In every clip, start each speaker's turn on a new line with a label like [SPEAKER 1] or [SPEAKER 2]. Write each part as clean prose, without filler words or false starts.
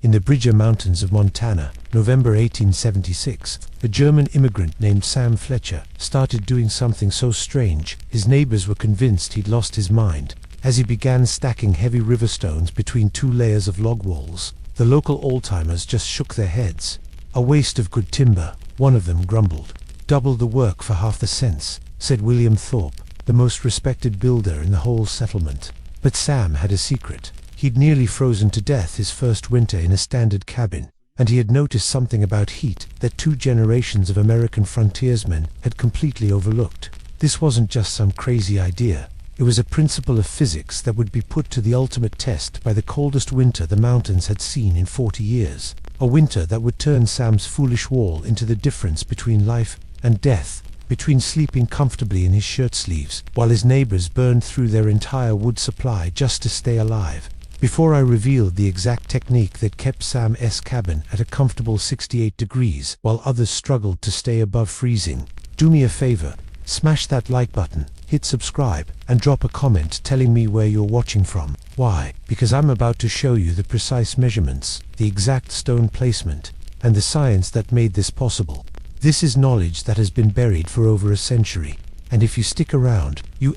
[SPEAKER 1] In the Bridger Mountains of Montana, November 1876, a German immigrant named Sam Fletcher started doing something so strange, his neighbors were convinced he'd lost his mind. As he began stacking heavy river stones between 2 layers of log walls, the local old-timers just shook their heads. "A waste of good timber," one of them grumbled. "Double the work for half the cents," said William Thorpe, the most respected builder in the whole settlement. But Sam had a secret. He'd nearly frozen to death his first winter in a standard cabin, and he had noticed something about heat that 2 generations of American frontiersmen had completely overlooked. This wasn't just some crazy idea. It was a principle of physics that would be put to the ultimate test by the coldest winter the mountains had seen in 40 years. A winter that would turn Sam's foolish wall into the difference between life and death, between sleeping comfortably in his shirt sleeves while his neighbors burned through their entire wood supply just to stay alive. Before I revealed the exact technique that kept Sam's cabin at a comfortable 68 degrees while others struggled to stay above freezing, do me a favor, smash that like button, hit subscribe, and drop a comment telling me where you're watching from. Why? Because I'm about to show you the precise measurements, the exact stone placement, and the science that made this possible. This is knowledge that has been buried for over a century. And if you stick around, you'll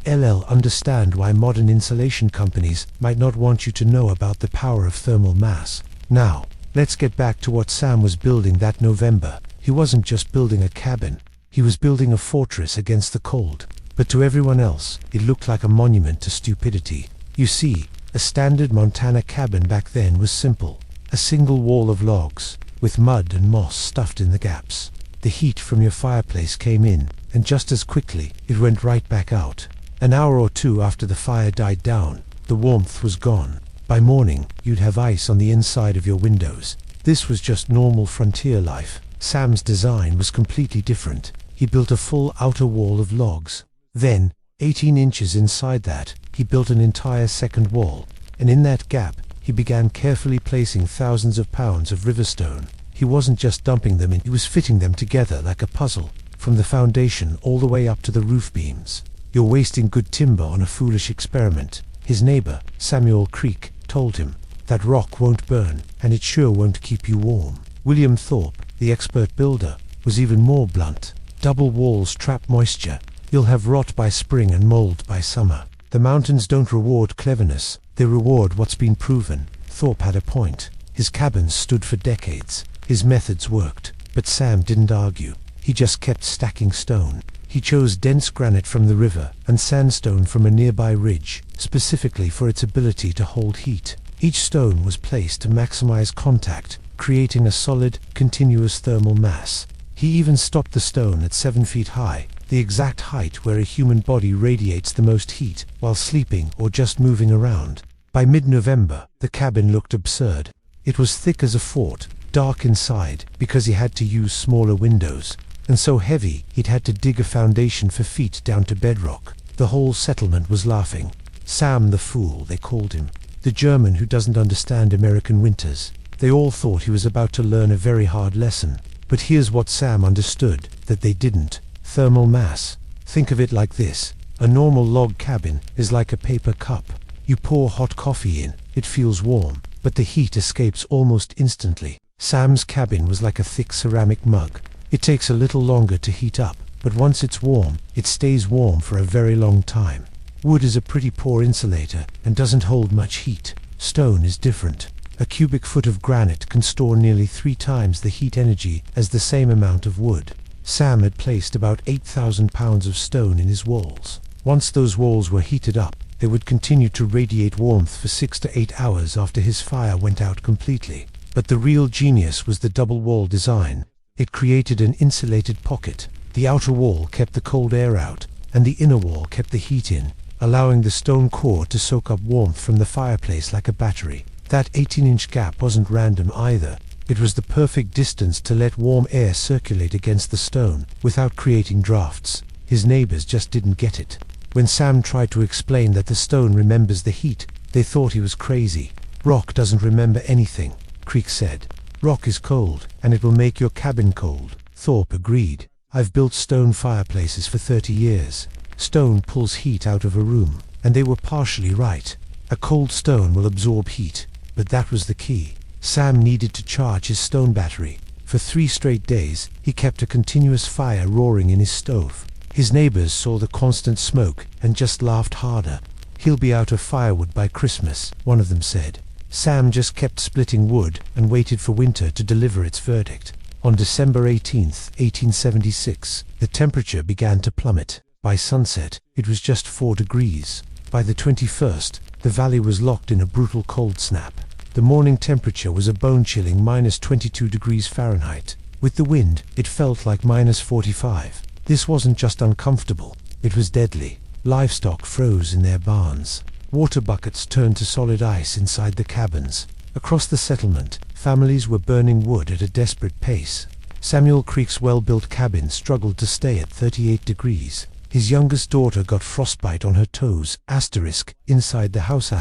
[SPEAKER 1] understand why modern insulation companies might not want you to know about the power of thermal mass. Now, let's get back to what Sam was building that November. He wasn't just building a cabin, he was building a fortress against the cold. But to everyone else, it looked like a monument to stupidity. You see, a standard Montana cabin back then was simple. A single wall of logs, with mud and moss stuffed in the gaps. The heat from your fireplace came in, and just as quickly, it went right back out. An hour or 2 after the fire died down, the warmth was gone. By morning, you'd have ice on the inside of your windows. This was just normal frontier life. Sam's design was completely different. He built a full outer wall of logs. Then, 18 inches inside that, he built an entire second wall, and in that gap, he began carefully placing thousands of pounds of riverstone. He wasn't just dumping them in, he was fitting them together like a puzzle, from the foundation all the way up to the roof beams. "You're wasting good timber on a foolish experiment," his neighbor, Samuel Creek, told him. "That rock won't burn, and it sure won't keep you warm." William Thorpe, the expert builder, was even more blunt. "Double walls trap moisture. You'll have rot by spring and mold by summer. The mountains don't reward cleverness, they reward what's been proven." Thorpe had a point. His cabins stood for decades. His methods worked, but Sam didn't argue. He just kept stacking stone. He chose dense granite from the river and sandstone from a nearby ridge, specifically for its ability to hold heat. Each stone was placed to maximize contact, creating a solid, continuous thermal mass. He even stopped the stone at 7 feet high, the exact height where a human body radiates the most heat while sleeping or just moving around. By mid-November, the cabin looked absurd. It was thick as a fort, dark inside because he had to use smaller windows, and so heavy he'd had to dig a foundation for feet down to bedrock. The whole settlement was laughing. Sam the Fool, they called him. The German who doesn't understand American winters. They all thought he was about to learn a very hard lesson. But here's what Sam understood, that they didn't. Thermal mass. Think of it like this. A normal log cabin is like a paper cup. You pour hot coffee in, it feels warm, but the heat escapes almost instantly. Sam's cabin was like a thick ceramic mug. It takes a little longer to heat up, but once it's warm, it stays warm for a very long time. Wood is a pretty poor insulator and doesn't hold much heat. Stone is different. A cubic foot of granite can store nearly 3 times the heat energy as the same amount of wood. Sam had placed about 8,000 pounds of stone in his walls. Once those walls were heated up, they would continue to radiate warmth for 6 to 8 hours after his fire went out completely. But the real genius was the double wall design. It created an insulated pocket. The outer wall kept the cold air out, and the inner wall kept the heat in, allowing the stone core to soak up warmth from the fireplace like a battery. That 18-inch gap wasn't random either. It was the perfect distance to let warm air circulate against the stone without creating drafts. His neighbors just didn't get it. When Sam tried to explain that the stone remembers the heat, they thought he was crazy. "Rock doesn't remember anything," Creek said. "Rock is cold, and it will make your cabin cold." Thorpe agreed. "I've built stone fireplaces for 30 years. Stone pulls heat out of a room, and they were partially right. A cold stone will absorb heat, but that was the key. Sam needed to charge his stone battery. For 3 straight days, he kept a continuous fire roaring in his stove. His neighbors saw the constant smoke and just laughed harder. "He'll be out of firewood by Christmas," one of them said. Sam just kept splitting wood and waited for winter to deliver its verdict. On December 18th, 1876, the temperature began to plummet. By sunset, it was just 4 degrees. By the 21st, the valley was locked in a brutal cold snap. The morning temperature was a bone-chilling -22 degrees Fahrenheit. With the wind, it felt like -45. This wasn't just uncomfortable, it was deadly. Livestock froze in their barns. Water buckets turned to solid ice inside the cabins. Across the settlement, families were burning wood at a desperate pace. Samuel Creek's well-built cabin struggled to stay at 38 degrees. His youngest daughter got frostbite on her toes, inside the house.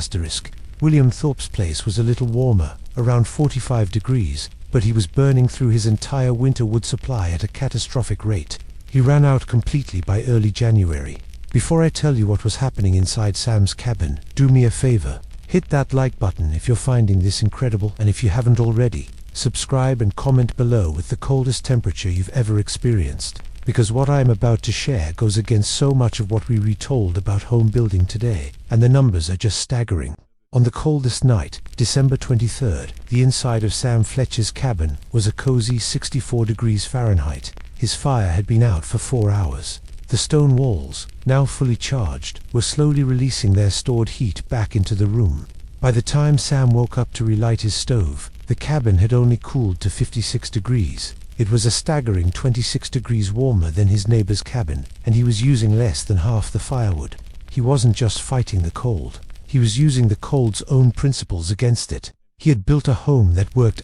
[SPEAKER 1] William Thorpe's place was a little warmer, around 45 degrees, but he was burning through his entire winter wood supply at a catastrophic rate. He ran out completely by early January. Before I tell you what was happening inside Sam's cabin, do me a favor. Hit that like button if you're finding this incredible, and if you haven't already, subscribe and comment below with the coldest temperature you've ever experienced, because what I'm about to share goes against so much of what we retold about home building today, and the numbers are just staggering. On the coldest night, December 23rd, the inside of Sam Fletcher's cabin was a cozy 64 degrees Fahrenheit. His fire had been out for 4 hours. The stone walls, now fully charged, were slowly releasing their stored heat back into the room. By the time Sam woke up to relight his stove, the cabin had only cooled to 56 degrees. It was a staggering 26 degrees warmer than his neighbor's cabin, and he was using less than half the firewood. He wasn't just fighting the cold. He was using the cold's own principles against it. He had built a home that worked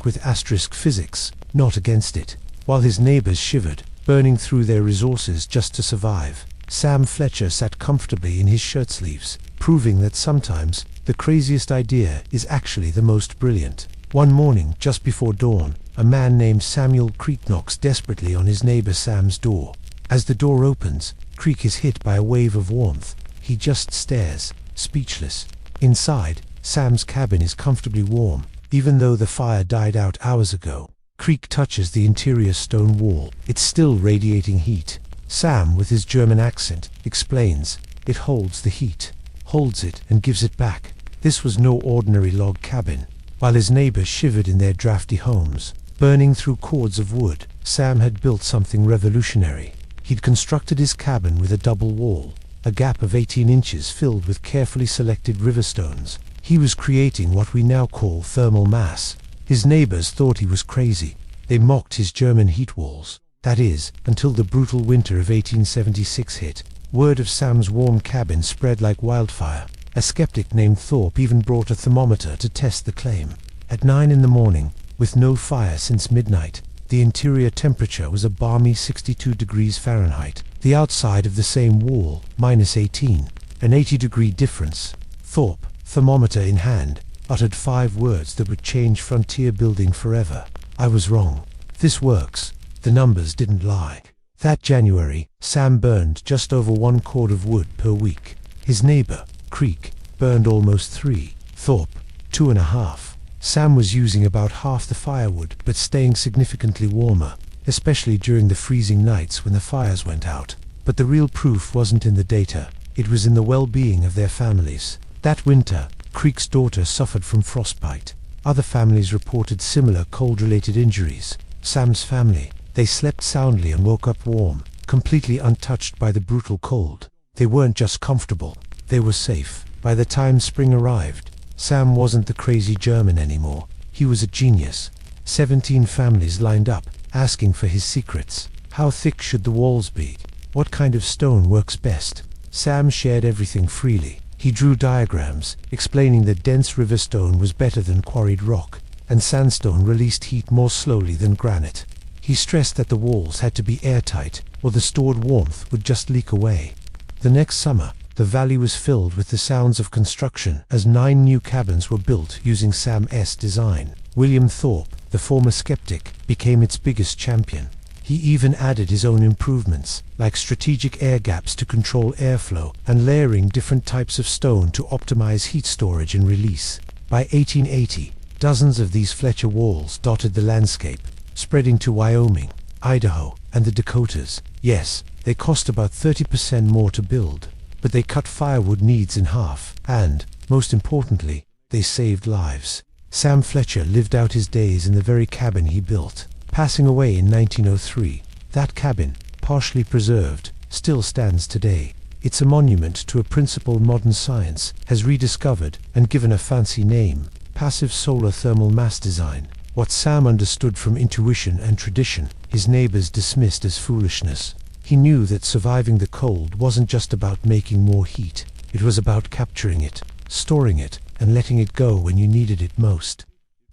[SPEAKER 1] with physics, not against it. While his neighbors shivered, burning through their resources just to survive, Sam Fletcher sat comfortably in his shirt sleeves, proving that sometimes the craziest idea is actually the most brilliant. One morning, just before dawn, a man named Samuel Creek knocks desperately on his neighbor Sam's door. As the door opens, Creek is hit by a wave of warmth. He just stares, speechless. Inside, Sam's cabin is comfortably warm, even though the fire died out hours ago. Creek touches the interior stone wall. It's still radiating heat. Sam, with his German accent, explains, "It holds the heat, holds it and gives it back." This was no ordinary log cabin. While his neighbors shivered in their drafty homes, burning through cords of wood, Sam had built something revolutionary. He'd constructed his cabin with a double wall, a gap of 18 inches filled with carefully selected river stones. He was creating what we now call thermal mass. His neighbors thought he was crazy. They mocked his German heat walls. That is, until the brutal winter of 1876 hit. Word of Sam's warm cabin spread like wildfire. A skeptic named Thorpe even brought a thermometer to test the claim. At 9 in the morning, with no fire since midnight, the interior temperature was a balmy 62 degrees Fahrenheit. The outside of the same wall, -18, an 80-degree difference. Thorpe, thermometer in hand, uttered 5 words that would change frontier building forever. "I was wrong. This works." The numbers didn't lie. That January, Sam burned just over 1 cord of wood per week. His neighbor, Creek, burned almost 3. Thorpe, 2.5. Sam was using about half the firewood, but staying significantly warmer, especially during the freezing nights when the fires went out. But the real proof wasn't in the data. It was in the well-being of their families. That winter, Creek's daughter suffered from frostbite. Other families reported similar cold-related injuries. Sam's family, they slept soundly and woke up warm, completely untouched by the brutal cold. They weren't just comfortable, they were safe. By the time spring arrived, Sam wasn't the crazy German anymore. He was a genius. 17 families lined up, asking for his secrets. How thick should the walls be? What kind of stone works best? Sam shared everything freely. He drew diagrams, explaining that dense river stone was better than quarried rock, and sandstone released heat more slowly than granite. He stressed that the walls had to be airtight, or the stored warmth would just leak away. The next summer, the valley was filled with the sounds of construction as 9 new cabins were built using Sam's design. William Thorpe, the former skeptic, became its biggest champion. He even added his own improvements, like strategic air gaps to control airflow and layering different types of stone to optimize heat storage and release. By 1880, Dozens of these Fletcher walls dotted the landscape, spreading to Wyoming, Idaho, and the Dakotas. Yes, they cost about 30% more to build, but they cut firewood needs in half, and, most importantly, they saved lives. Sam Fletcher lived out his days in the very cabin he built, passing away in 1903. That cabin, partially preserved, still stands today. It's a monument to a principle modern science has rediscovered and given a fancy name: passive solar thermal mass design. What Sam understood from intuition and tradition, his neighbors dismissed as foolishness. He knew that surviving the cold wasn't just about making more heat. It was about capturing it, storing it, and letting it go when you needed it most.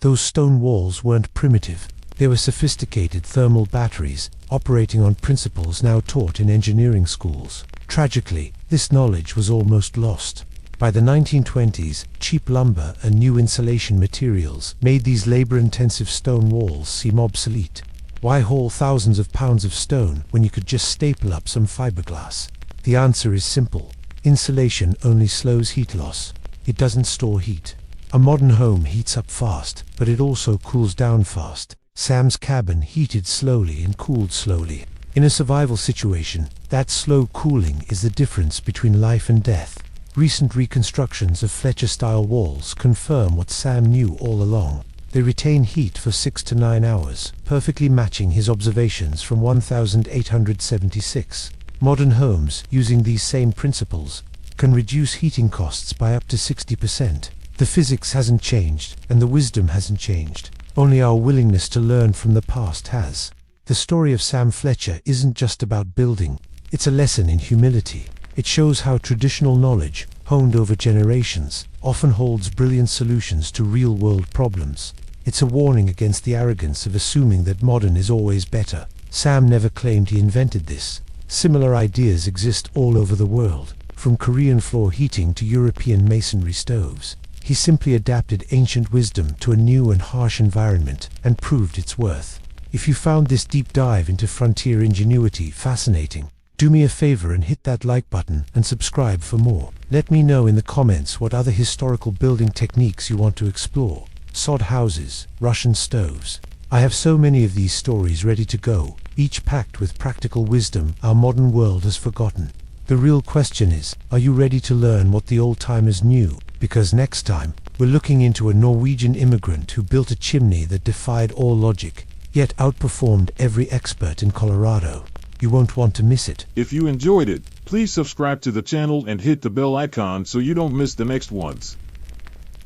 [SPEAKER 1] Those stone walls weren't primitive. They were sophisticated thermal batteries, operating on principles now taught in engineering schools. Tragically, this knowledge was almost lost. By the 1920s, cheap lumber and new insulation materials made these labor-intensive stone walls seem obsolete. Why haul thousands of pounds of stone when you could just staple up some fiberglass? The answer is simple. Insulation only slows heat loss. It doesn't store heat. A modern home heats up fast, but it also cools down fast. Sam's cabin heated slowly and cooled slowly. In a survival situation, that slow cooling is the difference between life and death. Recent reconstructions of Fletcher-style walls confirm what Sam knew all along. They retain heat for 6 to 9 hours, perfectly matching his observations from 1876. Modern homes, using these same principles, can reduce heating costs by up to 60%. The physics hasn't changed, and the wisdom hasn't changed. Only our willingness to learn from the past has. The story of Sam Fletcher isn't just about building. It's a lesson in humility. It shows how traditional knowledge, honed over generations, often holds brilliant solutions to real-world problems. It's a warning against the arrogance of assuming that modern is always better. Sam never claimed he invented this. Similar ideas exist all over the world, from Korean floor heating to European masonry stoves. He simply adapted ancient wisdom to a new and harsh environment and proved its worth. If you found this deep dive into frontier ingenuity fascinating, do me a favor and hit that like button and subscribe for more. Let me know in the comments what other historical building techniques you want to explore. Sod houses, Russian stoves. I have so many of these stories ready to go, each packed with practical wisdom our modern world has forgotten. The real question is, are you ready to learn what the old-timers knew? Because next time, we're looking into a Norwegian immigrant who built a chimney that defied all logic, yet outperformed every expert in Colorado. You won't want to miss it.
[SPEAKER 2] If you enjoyed it, please subscribe to the channel and hit the bell icon so you don't miss the next ones.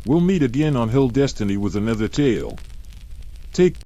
[SPEAKER 2] We'll meet again on Hill Destiny with another tale. Take